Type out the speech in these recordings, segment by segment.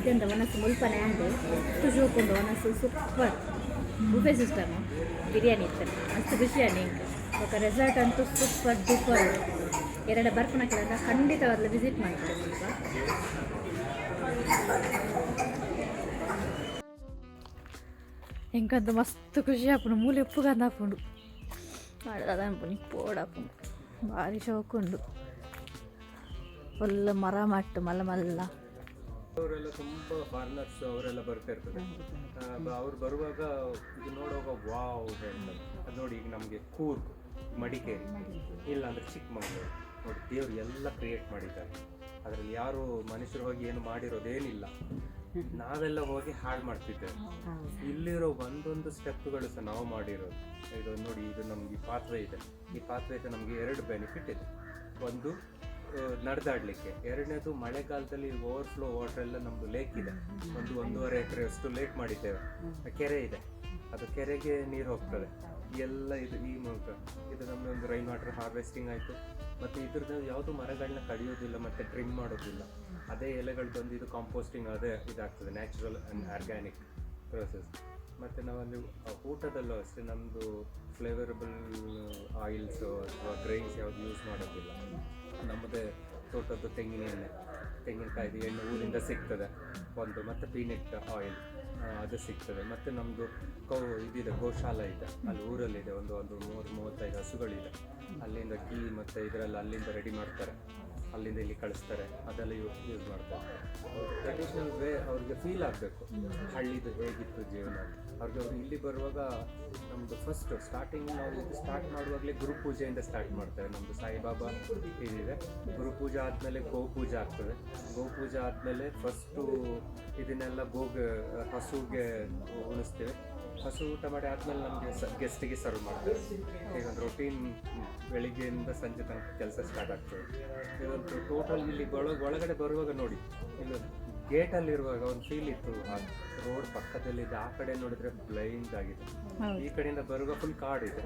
ಮಧ್ಯಾಹ್ನದ ಒನಸು ಮುಲ್ಪನೆ ಆಂಡೆ ತುಜುಕೊಂಡು ಒನಸು super ಬುಫೆ system biryani ಇತ್ತು ಅಷ್ಟು ಖುಷಿಯಾಗಿ ఒక ರೆಸಾರ್ಟ್ ಅಂತೂ ಸೂಪರ್ ಡೂಪರ್ ಎರಡು ಬರ್ಪಣಕ್ಕೆಲ್ಲ ಖಂಡಿತವಾಗ್ಲೂ ವಿಸಿಟ್ ಮಾಡ್ತಾರೆ ಸ್ವಲ್ಪ ಎಂಕಂತ ಮಸ್ತ್ ಖುಷಿ ಆಪುಂಡು ಮೂಲೆ ಉಪ್ಪುಗಂದ ಆಪುಂಡು ಅದಾಪುಂಡು ಪೋಡಾಪುಂಡು ಭಾರಿ ಶೋಕುಂಡು ಫುಲ್ ಮರ ಮಟ್ಟು ಮಲ್ಲ ಮಲ್ಲ ಅವರೆಲ್ಲ ತುಂಬ ಫಾರಿನರ್ಸ್ ಅವರೆಲ್ಲ ಬರ್ತಾ ಇರ್ತದೆ ಅವ್ರು ಬರುವಾಗ ಇದು ನೋಡುವಾಗ ವಾವ್ ಅದು ನೋಡಿ ಈಗ ನಮಗೆ ಕೂರ್ಗ್ ಮಡಿಕೇರಿ ಇಲ್ಲ ಅಂದರೆ ಚಿಕ್ಕಮಗಳೂರು ನೋಡಿ ದೇವರು ಎಲ್ಲ ಕ್ರಿಯೇಟ್ ಮಾಡಿದ್ದಾರೆ ಅದರಲ್ಲಿ ಯಾರು ಮನುಷ್ಯರು ಹೋಗಿ ಏನು ಮಾಡಿರೋದೇನಿಲ್ಲ ನಾವೆಲ್ಲ ಹೋಗಿ ಹಾಳು ಮಾಡ್ತಿದ್ದೇವೆ ಇಲ್ಲಿರೋ ಒಂದೊಂದು ಸ್ಟೆಪ್ಗಳು ಸಹ ನಾವು ಮಾಡಿರೋದು ಇದು ನೋಡಿ ಇದು ನಮ್ಗೆ ಪಾತ್ವೆ ಇದೆ ಈ ಪಾತ್ವೆಯಿಂದ ನಮಗೆ ಎರಡು ಬೆನಿಫಿಟ್ ಇದೆ ಒಂದು ನಡೆದಾಡಲಿಕ್ಕೆ ಎರಡನೇದು ಮಳೆಗಾಲದಲ್ಲಿ ಓವರ್ಫ್ಲೋ ವಾಟರ್ ಎಲ್ಲ ನಮ್ಮದು ಲೇಕ್ ಇದೆ 1-1.5 ಎಕರೆಯಷ್ಟು ಲೇಕ್ ಮಾಡಿದ್ದೇವೆ ಕೆರೆ ಇದೆ ಅದು ಕೆರೆಗೆ ನೀರು ಹೋಗ್ತದೆ ಎಲ್ಲ ಇದು ಈ ಮೂಲಕ ಇದು ನಮ್ಮದು ಒಂದು ರೈನ್ ವಾಟರ್ ಹಾರ್ವೆಸ್ಟಿಂಗ್ ಆಯಿತು ಮತ್ತು ಇದ್ರದ್ದು ಯಾವುದು ಮರಗಳನ್ನ ಕಡಿಯೋದಿಲ್ಲ ಮತ್ತು ಟ್ರಿಮ್ ಮಾಡೋದಿಲ್ಲ ಅದೇ ಎಲೆಗಳು ಬಂದು ಇದು ಕಾಂಪೋಸ್ಟಿಂಗ್ ಅದೇ ಇದಾಗ್ತದೆ ನ್ಯಾಚುರಲ್ ಆ್ಯಂಡ್ ಆರ್ಗ್ಯಾನಿಕ್ ಪ್ರೊಸೆಸ್ ಮತ್ತು ನಾವಲ್ಲಿ ಊಟದಲ್ಲೂ ಅಷ್ಟೇ ನಮ್ಮದು ಫ್ಲೇವರಬಲ್ ಆಯಿಲ್ಸು ಅಥವಾ ಗ್ರೈನ್ಸ್ ಯಾವುದು ಯೂಸ್ ಮಾಡೋದಿಲ್ಲ ನಮ್ಮದೇ ತೋಟದ್ದು ತೆಂಗಿನಕಾಯ್ದು ಎಣ್ಣೆ ಊರಿಂದ ಸಿಗ್ತದೆ ಒಂದು ಮತ್ತು ಪೀನಟ್ ಆಯಿಲ್ ಅದು ಸಿಗ್ತದೆ ಮತ್ತು ನಮ್ಮದು ಇದಿದೆ ಗೋಶಾಲ ಇದೆ ಅಲ್ಲಿ ಊರಲ್ಲಿದೆ ಒಂದು 30-35 ಹಸುಗಳಿದೆ ಅಲ್ಲಿಂದ ಗೀ ಮತ್ತು ಇದರೆಲ್ಲ ಅಲ್ಲಿಂದ ರೆಡಿ ಮಾಡ್ತಾರೆ ಅಲ್ಲಿಂದ ಇಲ್ಲಿ ಕಳಿಸ್ತಾರೆ ಅದೆಲ್ಲ ಯೂಸ್ ಮಾಡ್ತಾರೆ ಟ್ರೆಡಿಷ್ನಲ್ ವೇ ಅವ್ರಿಗೆ ಫೀಲ್ ಆಗಬೇಕು ಹಳ್ಳಿದು ಹೇಗಿತ್ತು ಜೀವನ ಅವ್ರಿಗೆ ಇಲ್ಲಿ ಬರುವಾಗ ನಮ್ಮದು ಫಸ್ಟ್ ಸ್ಟಾರ್ಟಿಂಗ್ ನಾವು ಇದು ಸ್ಟಾರ್ಟ್ ಮಾಡುವಾಗಲೇ ಗುರುಪೂಜೆಯಿಂದ ಸ್ಟಾರ್ಟ್ ಮಾಡ್ತೇವೆ ನಮ್ಮದು ಸಾಯಿಬಾಬಾ ಇದಿದೆ ಗುರುಪೂಜೆ ಆದಮೇಲೆ ಗೋಪೂಜೆ ಆಗ್ತದೆ ಗೋಪೂಜೆ ಆದಮೇಲೆ ಫಸ್ಟು ಇದನ್ನೆಲ್ಲ ಹಸುಗೆ ಉಣಿಸ್ತೇವೆ ಹಸು ಊಟ ಮಾಡಿ ಆದಮೇಲೆ ನಮಗೆ ಗೆಸ್ಟಿಗೆ ಸರ್ವ್ ಮಾಡ್ತಾರೆ ಈಗ ಒಂದು ರೊಟೀನ್ ಬೆಳಿಗ್ಗೆಯಿಂದ ಸಂಜೆ ತನಕ ಕೆಲಸ ಸ್ಟಾರ್ಟ್ ಆಗ್ತದೆ ಇದೊಂದು ಟೋಟಲ್ ಇಲ್ಲಿ ಒಳಗಡೆ ಬರುವಾಗ ನೋಡಿ ಇಲ್ಲಿ ಗೇಟಲ್ಲಿರುವಾಗ ಒಂದು ಫೀಲ್ ಇತ್ತು ಆ ರೋಡ್ ಪಕ್ಕದಲ್ಲಿದೆ ಆ ಕಡೆ ನೋಡಿದ್ರೆ ಬ್ಲೈಂಡ್ ಆಗಿದೆ ಈ ಕಡೆಯಿಂದ ಬರುವಾಗ ಫುಲ್ ಕಾಡಿದೆ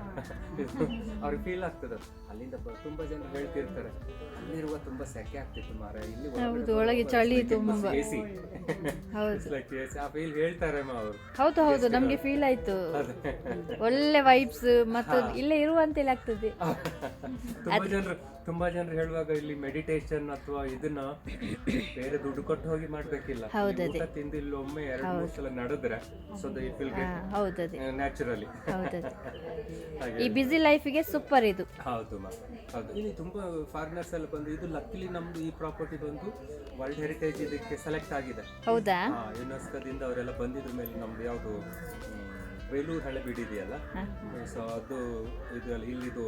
ಅವ್ರಿಗೆ ಫೀಲ್ ಆಗ್ತದೆ ಅಲ್ಲಿಂದ ತುಂಬ ಜನರು ಹೇಳ್ತಿರ್ತಾರೆ ಅಲ್ಲಿರುವ ತುಂಬ ಸೆಕೆ ಆಗ್ತಿತ್ತು ಮಾರ ಇಲ್ಲಿ ಒಳಗೆ ಚಳಿ ತುಂಬ ಎಸಿ ಆ ಫೀಲ್ ಹೇಳ್ತಾರೆ ಅವರು ಹೌದು ಹೌದು ನಮಗೆ ಫೀಲ್ ಆಯ್ತು ಒಳ್ಳೆ ವೈಬ್ಸ್ ಮತ್ತು ಇಲ್ಲೇ ಇರುವಂತೆಲ್ಲ ಆಗ್ತದೆ ತುಂಬಾ ಜನರು ಹೇಳುವಾಗ ಇಲ್ಲಿ ಮೆಡಿಟೇಷನ್ ಅಥವಾ ಇದನ್ನ ಬೇರೆ ದುಡ್ಡು ಕೊಟ್ಟು ಹೋಗಿ ಮಾಡ್ಬೇಕಿಲ್ಲ ಊಟ ತಿಂದು ಇಲ್ಲಿ ಒಮ್ಮೆ 2-3 ಸಲ ನಡೆದ್ರೆ so it will get naturally ಈ ಬಿಸಿ ಲೈಫಿಗೆ ಸೂಪರ್ ಇದು ಹೌದು ಹೌದು ಇಲ್ಲಿ ತುಂಬಾ ಫಾರಿನರ್ಸ್ ಎಲ್ಲ ಬಂದು ಇದು ಲಕ್ಕಿಲಿ ನಮ್ದು ಈ ಪ್ರಾಪರ್ಟಿ ಬಂದು ವರ್ಲ್ಡ್ ಹೆರಿಟೇಜ್ ಇದಕ್ಕೆ ಸೆಲೆಕ್ಟ್ ಆಗಿದೆ ಹೌದಾ ಯುನೆಸ್ಕೋದಿಂದ ಅವರೆಲ್ಲ ಬಂದಿದ್ರ ಮೇಲೆ ನಮ್ದು ಯಾವುದು ಬೇಲೂರು ಹಳೆಬೀಡು ಇದೆಯಲ್ಲ ಸೊ ಅದು ಇದು ಇಲ್ಲಿದು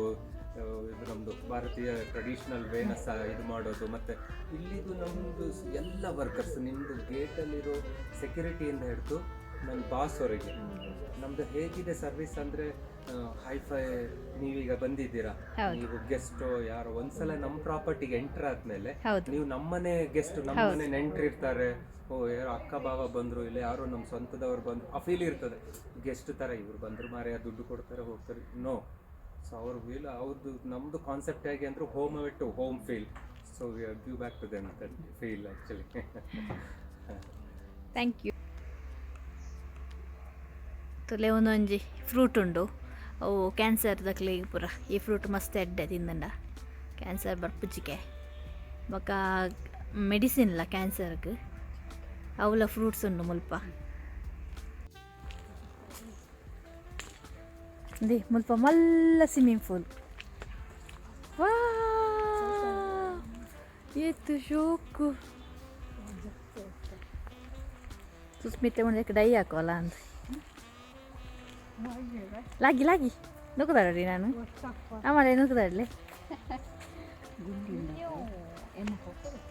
ಇದು ನಮ್ಮದು ಭಾರತೀಯ ಟ್ರೆಡಿಷ್ನಲ್ ವೇನ ಸಹ ಇದು ಮಾಡೋದು ಮತ್ತು ಇಲ್ಲಿದು ನಮ್ಮದು ಎಲ್ಲ ವರ್ಕರ್ಸ್ ನಿಮ್ಮದು ಗೇಟಲ್ಲಿರೋ ಸೆಕ್ಯೂರಿಟಿಯಿಂದ ಹಿಡಿದು ನನ್ನ ಬಾಸ್ವರೆಗೆ ನಮ್ಮದು ಹೇಗಿದೆ ಸರ್ವಿಸ್ ಅಂದರೆ ಹೈಫೈ ನೀವೀಗ ಬಂದಿದ್ದೀರಾ ನೀವು ಗೆಸ್ಟು ಯಾರೋ ಒಂದ್ಸಲ ನಮ್ಮ ಪ್ರಾಪರ್ಟಿಗೆ ಎಂಟರ್ ಆದಮೇಲೆ ನೀವು ನಮ್ಮನೆ ಗೆಸ್ಟ್ ನಮ್ಮನೆ ನೆಂಟರಿರ್ತಾರೆ ಯಾರೋ ಅಕ್ಕ ಬಾವ ಬಂದರು ಇಲ್ಲ ಯಾರೋ ನಮ್ಮ ಸ್ವಂತದವ್ರು ಬಂದರು ಆ ಫೀಲ್ ಇರ್ತದೆ ಗೆಸ್ಟ್ ಥರ ಇವ್ರು ಬಂದರು ಮಾರೆ ದುಡ್ಡು ಕೊಡ್ತಾರೆ ಹೋಗ್ತಾರೆ ನೋ ಸೊ ಅವ್ರ ಫೀಲ್ ಅವ್ರದ್ದು ನಮ್ಮದು ಕಾನ್ಸೆಪ್ಟ್ ಹೇಗೆ ಅಂದರೆ home away to home feel so we are give back to them that feel actually thank you ತುಲೆ ಒಂದೊಂಜಿ ಫ್ರೂಟ್ ಉಂಡು ಅವು ಕ್ಯಾನ್ಸರ್ ದಕ್ಲಿ ಪೂರ ಈ ಫ್ರೂಟ್ ಮಸ್ತ್ ಎಡ್ಡೆ ತಿಂದಂಡ ಕ್ಯಾನ್ಸರ್ ಬರ್ಪುಚ್ಚಿಕೆ ಬೊಕ ಮೆಡಿಸಿನ್ಲ ಕ್ಯಾನ್ಸರ್ಗೆ ಅವಳ ಫ್ರೂಟ್ಸ್ ಉಂಡು ಮುಲ್ಪ ದಿ ಮುಲ್ಪ ಮಲ್ಲ ಸ್ವಿಮ್ಮಿಂಗ್ ಪೂಲ್ ವಾ ಎತ್ತು ಶೋಕು ಸುಸ್ಮಿತೆ ಮುಂದೆ ಡೈ ಹಾಕೋಲ್ಲ ಅಂತ ಲಾಗಿ ನುಗ್ಗುದಾಡ್ರಿ ನಾನು ಆಮೇಲೆ ನುಗ್ಗುದಾಡ್ಲಿ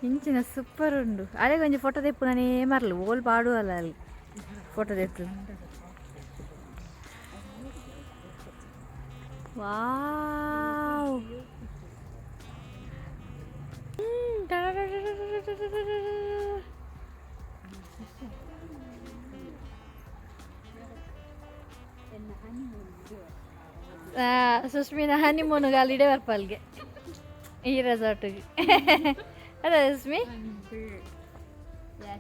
ಇಂಚಿನ ಸೂಪರ್ ಉಂಡು ಅದೇ ಕೊಂಚ ಫೋಟೋ ತೆಪ್ಪು ನಾನೇ ಮರಲು ಓಲ್ ಪಾಡುವಲ್ಲ ಅಲ್ಲಿ ಫೋಟೋ ತೆಪ್ಪು ವಾವ್ ಸುಸ್ಮಿನ ಹನಿಮೂನ್ಗೆ ಅಲ್ಲಿಡೆ ಬರ್ಪಲ್ಗೆ ಈ ರೆಸಾರ್ಟಿಗೆ ಅದ ಸುಸ್ಮಿ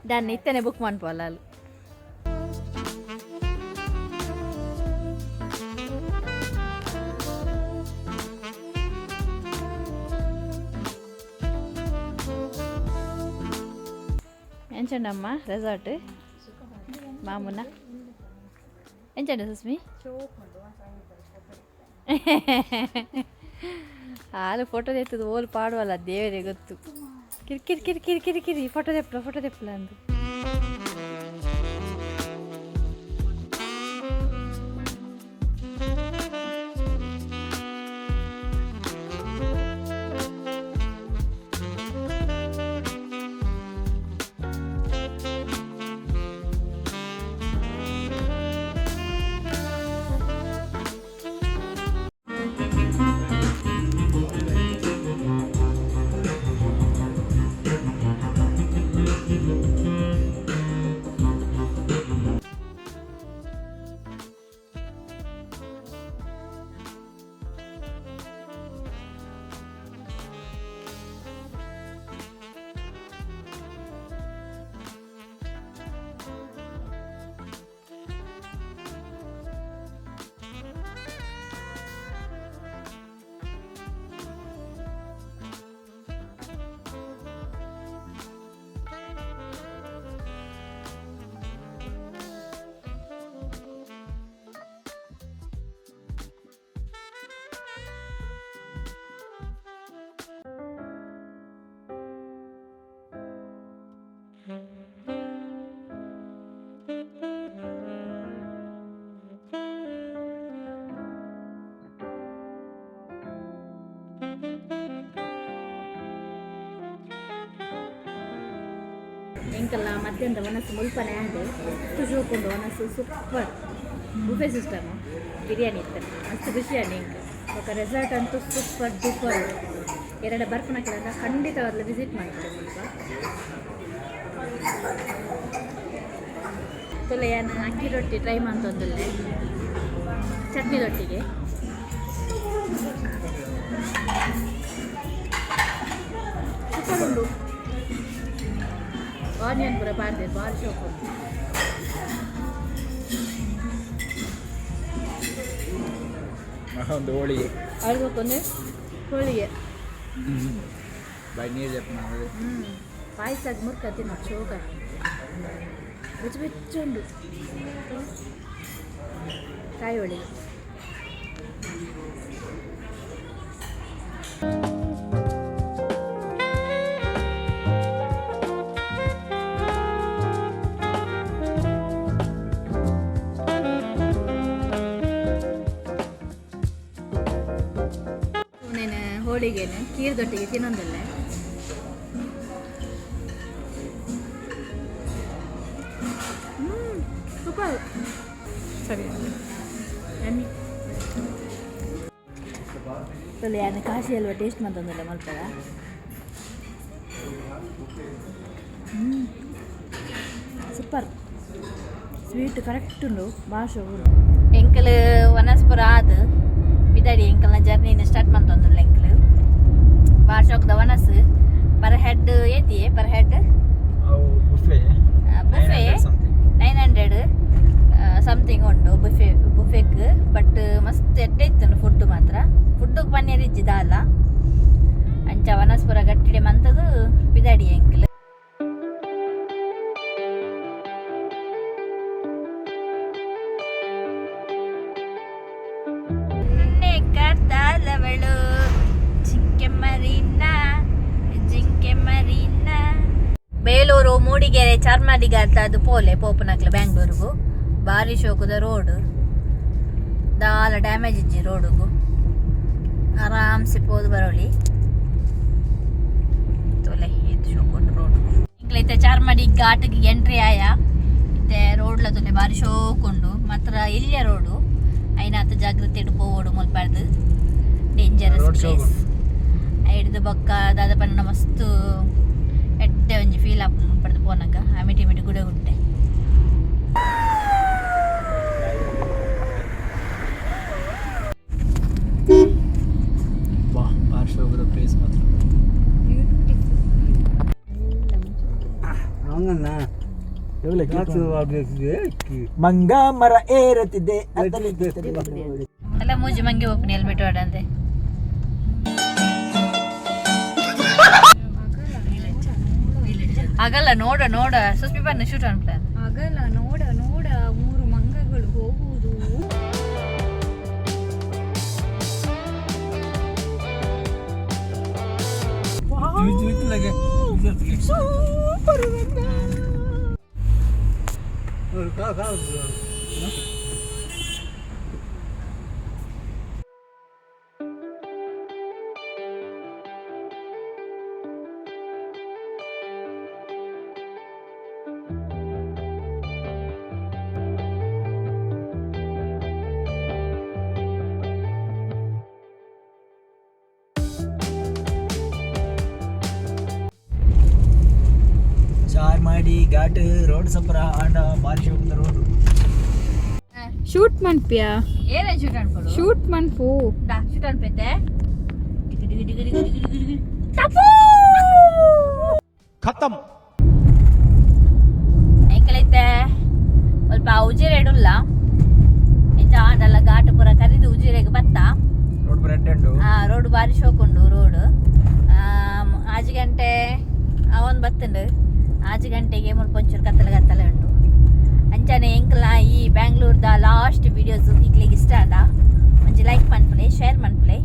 దాన్ని ఇత్తనే బుక్ మనిపోవాలి వాళ్ళు ఎంచండి అమ్మ ರೆಸಾರ್ಟ್ ಮಾಮೂನ ಎಂಚಂడి ಸುಸ್ಮಿ ಹಾಲು ಫೋಟೋ ತೆತ್ತದು ಓಲ್ ಪಾಡುವಲ್ಲ ದೇವರೇ ಗೊತ್ತು ಕಿರಿಕಿರಿ ಕಿರಿಕಿರಿ ಕಿರಿಕಿರಿ ಫೋಟೋ ತೆಪ್ಪಲ ಅಂದು ఇంకಲ್ಲ ಮಧ್ಯಾಹ್ನದ ವನಸ್ಸು ಮುಲ್ಪನೆ ಆಂಡೆ ತುಜುಕೊಂಡು ವನಸ್ಸು ಸೂಪರ್ ಬುಫೆ ಸಿಸ್ಟಮು ಬಿರಿಯಾನಿ ಇತ್ತು ಮಸ್ತ್ ಖುಷಿಯಾಗಿ ಇಂಕ ఒక ರೆಸಾರ್ಟ್ ಅಂತೂ ಸೂಪರ್ ಡೂಪರ್ ಎರಡು ಬರ್ಪನಕ್ಕೆಲ್ಲ ಖಂಡಿತವಾಗ್ಲೂ ವಿಸಿಟ್ ಮಾಡ್ತಾರೆ ಸ್ವಲ್ಪ ತುಲೆಯನ್ನು ಅಕ್ಕಿ ರೊಟ್ಟಿ ಟ್ರೈ ಮಾಡ್ತೊಂದಲ್ಲೇ ಚಟ್ನಿ ರೊಟ್ಟಿಗೆ ಸೂಪರ್ ಉಂಡು ಆನಿಯನ್ ಪೂರ ಪಾರ್ದೆ ಭಾರಿ ಶೋಕು ಒಂದು ಹೋಳಿಗೆ ಅವ್ರಿಗೊಂದು ಹೋಳಿಗೆ ಬೈ ನೀರು చెప్పినారు ಪಾಯಸ ಮುರ್ಕ ತಿನ್ನೋ ಶೋಕ ಬೆಚ್ಚ ಬೆಚ್ಚುಂಡು ಕಾಯಿ ಹೋಳಿಗೆ ಹೋಳಿಗೆನೆ ಕೀರ್ದೊಟ್ಟಿಗೆ ತಿನ್ನೊಂದಲ್ಲ ಸೂಪರ್ ಸರಿ ಎಮ್ಮಿ ತೊಲೆ ಕಾಶಿ ಅಲ್ವಾ ಟೇಸ್ಟ್ ಮಾಡ್ತಂದಲ್ಲ ಮಲ್ಪದ ಸೂಪರ್ ಸ್ವೀಟ್ ಕರೆಕ್ಟ್ ಉಂಡು ಭಾಷೆ ಎಂಕಲ್ ವನಸ್ಪುರ ಆದ ಬಿದಾಡಿ ಎಂಕಲ್ನ ಜರ್ನಿನ ಸ್ಟಾರ್ಟ್ ಮಾಡ್ತಂದಲ್ಲ ಎಂಕಲ್ ಭಾಷೋಕ್ದ ವನಸ್ ಪರ್ ಹೆಡ್ ಏತಿ per head buffet buffet 900 something ಉಂಟು ಬುಫೆಕ್ ಬಟ್ ಮಸ್ತ್ ಎಡ್ಡೆ ಇತ್ತು ಫುಡ್ ಮಾತ್ರ ಫುಡ್ಗೆ ಪನ್ನೀರ್ ಇಜ್ಜಿದಲ್ಲ ಅಂಚ ವನಸ್ಪುರ ಗಟ್ಟಿಡೆ ಮಂತದು ಬಿದಾಡಿ ಎಂಕಲ್ ಕರ್ತಾಲವಳು ಜಿಂಕೆ ಮರೀನ ಬೇಲೂರು ಮೂಡಿಗೆರೆ ಚಾರ್ಮಾಡಿ ಘಾಟ್ ಅದು ಪೋಲೆ ಪೋಪನಕ್ಲೆ ಬ್ಯಾಂಗ್ಳೂರಿಗೂ ಭಾರಿ ಶೋಕದ ರೋಡ್ ದಾಲ ಡ್ಯಾಮೇಜ್ ಇಜ್ಜಿ ರೋಡಿಗೂ ಆರಾಮ್ಸೆ ಪೋದು ಬರೋಳಿ ತೋಲೆ ಇದು ಶೋಕೊಂಡು ರೋಡ್ ಇಂಕ್ಲೈತೆ ಚಾರ್ಮಾಡಿ ಘಾಟ್ಗೆ ಎಂಟ್ರಿ ಆಯ ಇತ್ತೆ ರೋಡ್ಲ ತೊಲೆ ಭಾರಿ ಶೋಕೊಂಡು ಮಾತ್ರ ಇಲ್ಲಿಯ ರೋಡು ಐನಾತ ಜಾಗ್ರತೆ ಇಟ್ಟು ಪೋಡು ಮುಲ್ಪಾಡ್ದು ಡೇಂಜರಸ್ ಪ್ಲೇಸ್ ಹಿಡಿದು ಬೊಕ್ಕ ದಾದ ಪನ್ನ ಮಸ್ತ್ ಎಡ್ಡೆ ಒಂಜಿ ಫೀಲ್ ಆಪ್ ಮುಲ್ಪಡ್ದು ಪೋನಾಗ ಮಿಟಿ ಮಿಟಿ ಗುಡೆ ಗುಡ್ಡೆ ಪ್ಲೇಸ್ ಮಾತ್ರ ಮಂಗ ಮರ ಏರುತ್ತಿದೆ ಅಲ್ಲ ಮೂಜಿ ಮಂಗೆ ಹೋಗ್ನಿ ಹೆಲ್ಮೆಟ್ ವಾಡಂತೆ ಆಗಲ್ಲ ನೋಡ ನೋಡ ಸುಸ್ಪಿ ಬನ್ನ ಶೂಟ್ ಅನ್ಪ್ಲಾನ್ ಆಗಲ್ಲ ನೋಡ ನೋಡ 3 ಮಂಗಗಳು ಹೋಗುವುದು ಸೂಪರ್ ಚಾರ್ಮಾಡಿ ಘಾಟ್ ರೋಡ್ ಸಪರ ಆಂಡ ಬಾರಿ ಶೋಕದ ರೋಡ್ ಶೂಟ್ ಮನ್ಪ್ಯಾ ಏನೇ ಶೂಟ್ ಅನ್ಕೊಡು ಶೂಟ್ ಮನ್ಪು ಶೂಟ್ ಅನ್ಪೈತೆ ಖತಮ್ ಎಂಕಲೈತೆ ಸ್ವಲ್ಪ ಉಜಿರೆ ಇಡುಲ್ಲ ಎಂಚ ಆಂಡಲ್ಲ ಘಾಟ್ ಪುರ ಕರಿದು ಉಜಿರೆಗೆ ಬತ್ತ ರೋಡ್ ಬ್ರೆಡ್ ಉಂಡು ರೋಡ್ ಬಾರಿ ಶೋಕುಂಡು ರೋಡ್ ಆಜು ಗಂಟೆ ಅವನ್ ಬತ್ತಂಡು ಆಜು ಗಂಟೆಗೆ ಮುಲ್ಪ ಒಂಚೂರು ಕತ್ತಲೆ ಉಂಟು ಅಂಚನೆ ಎಂಕಲ ಈ ಬ್ಯಾಂಗ್ಳೂರ್ದ ಲಾಸ್ಟ್ ವಿಡಿಯೋಸ್ ಈಗ್ಲಿಗೆ ಇಷ್ಟ ಅದ ಒಂಜಿ ಲೈಕ್ ಮನ್ಪಲೆ ಶೇರ್ ಮನ್ಪಲೆ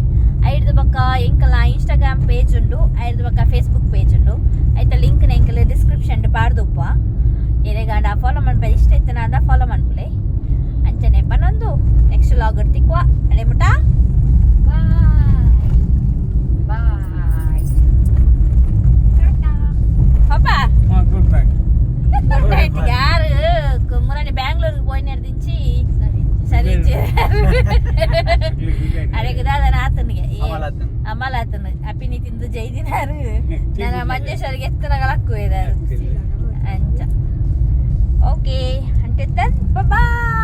ಐಡ್ದು ಬಕ್ಕ ಎಂಕಲ ಇನ್ಸ್ಟಾಗ್ರಾಮ್ ಪೇಜ್ ಉಂಡು ಐಡ್ದು ಬಕ್ಕ ಫೇಸ್ಬುಕ್ ಪೇಜ್ ಉಂಡು ಐತ ಲಿಂಕ್ನ ಎಂಕಲ್ ಡಿಸ್ಕ್ರಿಪ್ಷನ್ ಪಾಡ್ದುಪ್ಪ ಎರೆಗಾಂಡ ಫಾಲೋ ಮನ್ಪಲೆ ಇಷ್ಟ ಇತ್ತು ನಾಡ ಫಾಲೋ ಮನ್ಪಲೆ ಅಂಚನೆ ಪನ್ನೊಂದು ನೆಕ್ಸ್ಟ್ ಲಾಗ್ ಇರ್ತಿಕ್ವಾ ಅಡೆ ಮುಟ ಬಾಯ್ ಪಾಪ ಗುಡ್ ನೈಟ್ ಯಾರು ಮೊನ್ನೆ ಬ್ಯಾಂಗ್ಳೂರ್ಗೆ போய் ದಿಂಚಿ ಸರಿ ಅರೆಗದಾದನ ಆತನಿಗೆ ಅಮಲಾತನ ಅಪ್ಪಿನಿ ತಿಂದು ಜೈದಿನಾರು ನನ್ನ ಮಂಜೇಶ್ವರಿಗೆ ಎತ್ತನಗಳಕ್ಕೂ ಇದಾರು ಅಂಚ ಓಕೆ ಅಂಟಿದ್ದನ್ ಬಾಯ್